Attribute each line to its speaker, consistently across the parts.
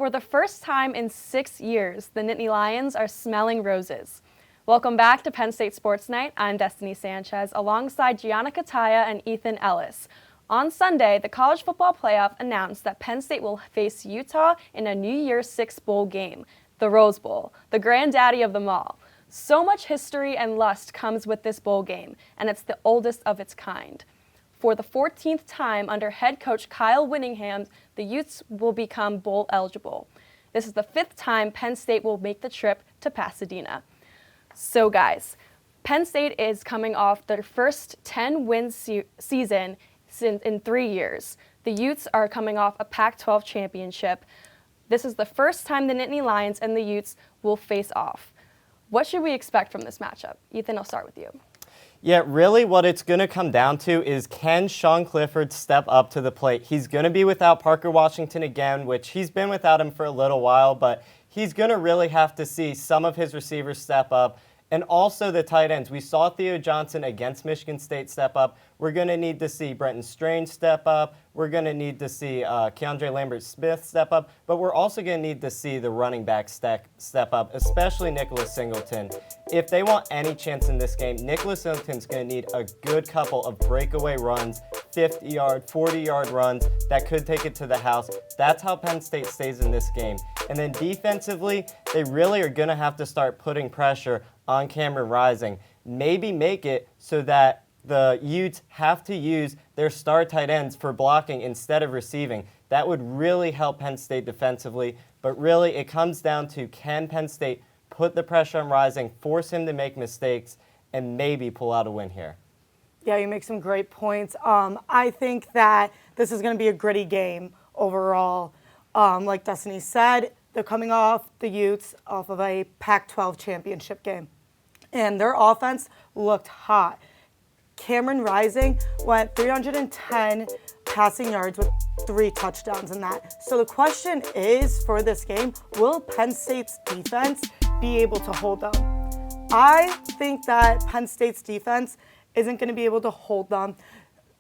Speaker 1: For the first time in 6 years, the Nittany Lions are smelling roses. Welcome back to Penn State Sports Night. I'm Destiny Sanchez alongside Gianna, Cutaia, and Ethan Ellis. On Sunday, the College Football Playoff announced that Penn State will face Utah in a New Year's Six Bowl game, the Rose Bowl, the granddaddy of them all. So much history and lust comes with this bowl game, and it's the oldest of its kind. For the 14th time under head coach Kyle Whittingham, the Utes will become bowl eligible. This is the 5th time Penn State will make the trip to Pasadena. So guys, Penn State is coming off their first 10-win season in 3 years. The Utes are coming off a Pac-12 championship. This is the first time the Nittany Lions and the Utes will face off. What should we expect from this matchup? Ethan, I'll start with you.
Speaker 2: Yeah, really what it's going to come down to is can Sean Clifford step up to the plate? He's going to be without Parker Washington again, which he's been without him for a little while, but he's going to really have to see some of his receivers step up. And also the tight ends. We saw Theo Johnson against Michigan State step up. We're going to need to see Brenton Strange step up. We're going to need to see Keandre Lambert-Smith step up. But we're also going to need to see the running back step up, especially Nicholas Singleton. If they want any chance in this game, Nicholas Singleton's going to need a good couple of breakaway runs, 50-yard, 40-yard runs that could take it to the house. That's how Penn State stays in this game. And then defensively, they really are going to have to start putting pressure on Cameron Rising. Maybe make it so that the Utes have to use their star tight ends for blocking instead of receiving. That would really help Penn State defensively. But really, it comes down to can Penn State put the pressure on Rising, force him to make mistakes, and maybe pull out a win here.
Speaker 3: Yeah, you make some great points. I think that this is going to be a gritty game overall. Like Destiny said, they're coming off the Utes off of a Pac-12 championship game. And their offense looked hot. Cameron Rising went 310 passing yards with 3 touchdowns in that. So the question is for this game, will Penn State's defense be able to hold them? I think that Penn State's defense isn't going to be able to hold them.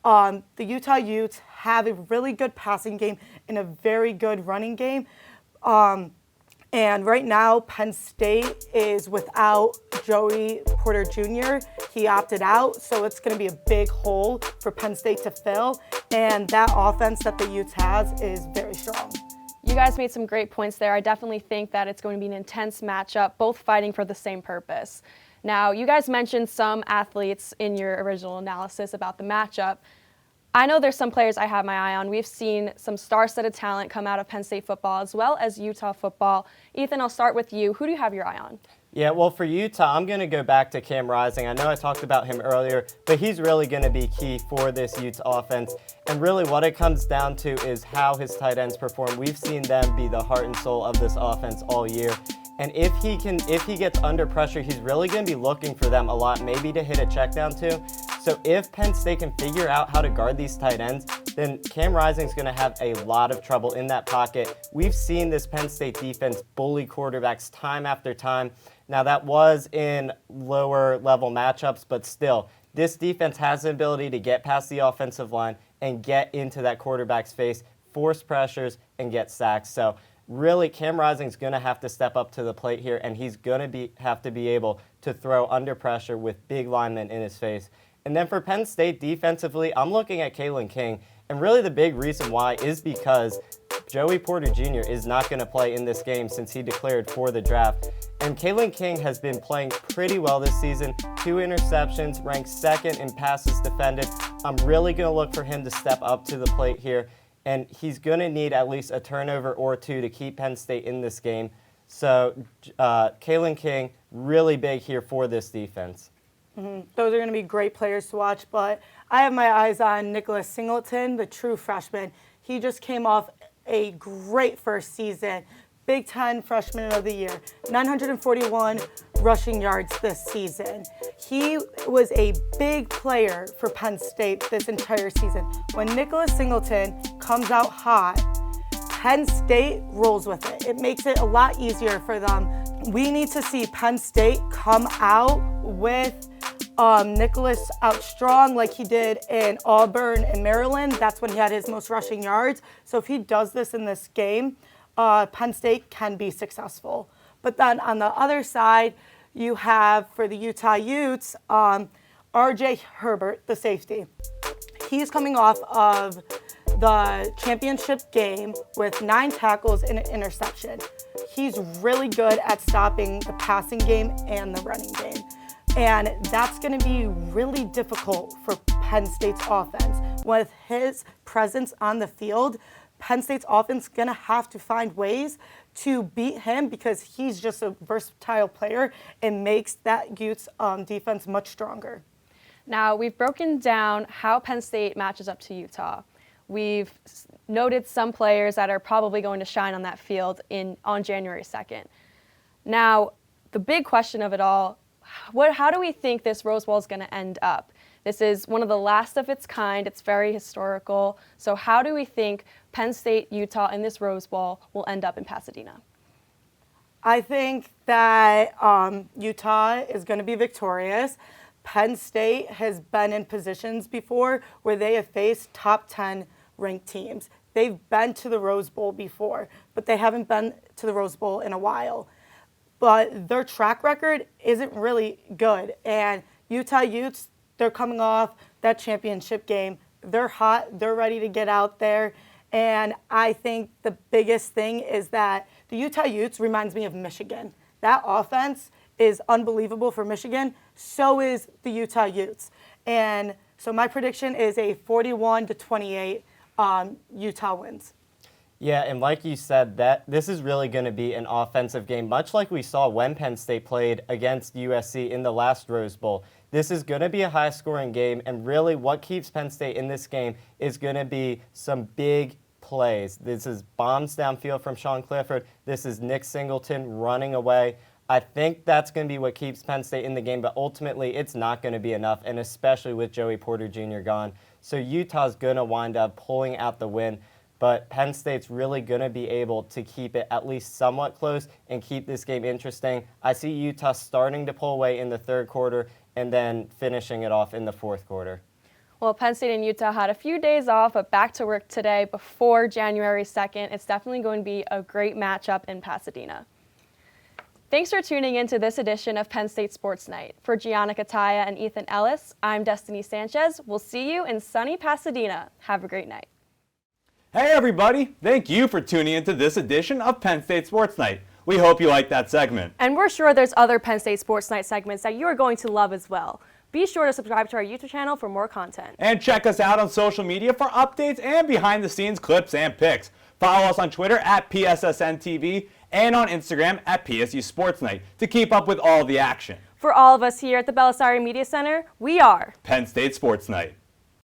Speaker 3: The Utah Utes have a really good passing game and a very good running game. And right now, Penn State is without Joey Porter Jr. He opted out, so it's going to be a big hole for Penn State to fill. And that offense that the Utes has is very strong.
Speaker 1: You guys made some great points there. I definitely think that it's going to be an intense matchup, both fighting for the same purpose. Now, you guys mentioned some athletes in your original analysis about the matchup. I know there's some players I have my eye on. We've seen some star-studded talent come out of Penn State football as well as Utah football. Ethan, I'll start with you. Who do you have your eye on?
Speaker 2: Yeah, well, for Utah, I'm going to go back to Cam Rising. I know I talked about him earlier, but he's really going to be key for this Utes offense. And really what it comes down to is how his tight ends perform. We've seen them be the heart and soul of this offense all year. And if he gets under pressure, he's really going to be looking for them a lot, maybe to hit a check down too. So if Penn State can figure out how to guard these tight ends, then Cam Rising's going to have a lot of trouble in that pocket. We've seen this Penn State defense bully quarterbacks time after time. Now that was in lower level matchups, but still, this defense has the ability to get past the offensive line and get into that quarterback's face, force pressures, and get sacks. So really, Cam Rising's going to have to step up to the plate here, and he's going to have to be able to throw under pressure with big linemen in his face. And then for Penn State defensively, I'm looking at Kalen King, and really the big reason why is because Joey Porter Jr. is not going to play in this game since he declared for the draft. And Kalen King has been playing pretty well this season. 2 interceptions, ranked 2nd in passes defended. I'm really going to look for him to step up to the plate here. And he's going to need at least a turnover or 2 to keep Penn State in this game. So Kalen King, really big here for this defense.
Speaker 3: Mm-hmm. Those are going to be great players to watch, but I have my eyes on Nicholas Singleton, the true freshman. He just came off a great first season, Big Ten Freshman of the Year, 941 rushing yards this season. He was a big player for Penn State this entire season. When Nicholas Singleton comes out hot, Penn State rolls with it. It makes it a lot easier for them. We need to see Penn State come out with Nicholas out strong like he did in Auburn and Maryland. That's when he had his most rushing yards. So if he does this in this game, Penn State can be successful. But then on the other side, you have for the Utah Utes, RJ Herbert, the safety. He's coming off of the championship game with 9 tackles and an interception. He's really good at stopping the passing game and the running game. And that's going to be really difficult for Penn State's offense. With his presence on the field, Penn State's offense is going to have to find ways to beat him because he's just a versatile player and makes that Utes defense much stronger.
Speaker 1: Now, we've broken down how Penn State matches up to Utah. We've noted some players that are probably going to shine on that field on January 2nd. Now, the big question of it all, how do we think this Rose Bowl is going to end up? This is one of the last of its kind. It's very historical. So how do we think Penn State, Utah, and this Rose Bowl will end up in Pasadena?
Speaker 3: I think that Utah is going to be victorious. Penn State has been in positions before where they have faced top 10 ranked teams. They've been to the Rose Bowl before, but they haven't been to the Rose Bowl in a while. But their track record isn't really good. And Utah Utes, they're coming off that championship game. They're hot. They're ready to get out there. And I think the biggest thing is that the Utah Utes reminds me of Michigan. That offense is unbelievable for Michigan. So is the Utah Utes. And so my prediction is a 41-28 Utah wins.
Speaker 2: Yeah, and like you said, that this is really going to be an offensive game, much like we saw when Penn State played against USC in the last Rose Bowl. This is going to be a high-scoring game, and really what keeps Penn State in this game is going to be some big plays. This is bombs downfield from Sean Clifford. This is Nick Singleton running away. I think that's going to be what keeps Penn State in the game, but ultimately it's not going to be enough, and especially with Joey Porter Jr. gone. So Utah's going to wind up pulling out the win. But Penn State's really going to be able to keep it at least somewhat close and keep this game interesting. I see Utah starting to pull away in the third quarter and then finishing it off in the fourth quarter.
Speaker 1: Well, Penn State and Utah had a few days off, but back to work today before January 2nd. It's definitely going to be a great matchup in Pasadena. Thanks for tuning in to this edition of Penn State Sports Night. For Gianna, Cutaia, and Ethan Ellis, I'm Destiny Sanchez. We'll see you in sunny Pasadena. Have a great night.
Speaker 4: Hey everybody, thank you for tuning into this edition of Penn State Sports Night. We hope you liked that segment.
Speaker 1: And we're sure there's other Penn State Sports Night segments that you are going to love as well. Be sure to subscribe to our YouTube channel for more content.
Speaker 4: And check us out on social media for updates and behind the scenes clips and pics. Follow us on Twitter at PSSN TV and on Instagram at PSU Sports Night to keep up with all the action.
Speaker 1: For all of us here at the Belisari Media Center, we are
Speaker 4: Penn State Sports Night.